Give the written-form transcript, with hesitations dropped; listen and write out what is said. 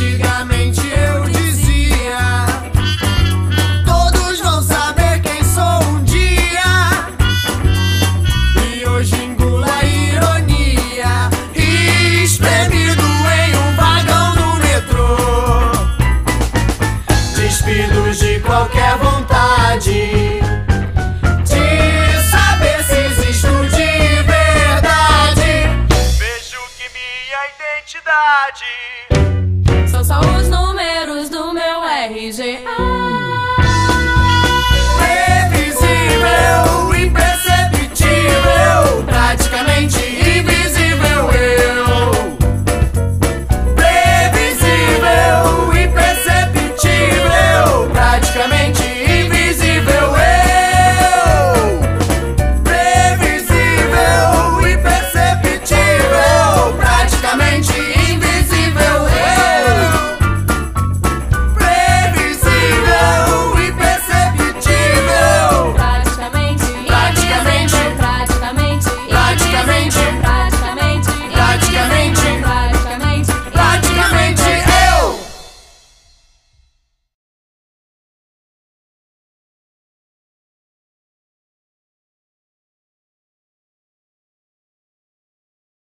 Antigamente eu dizia: todos vão saber quem sou um dia. E hoje engulo a ironia, espremido em um vagão do metrô, despido de qualquer vontade de saber se existo de verdade. Vejo que minha identidade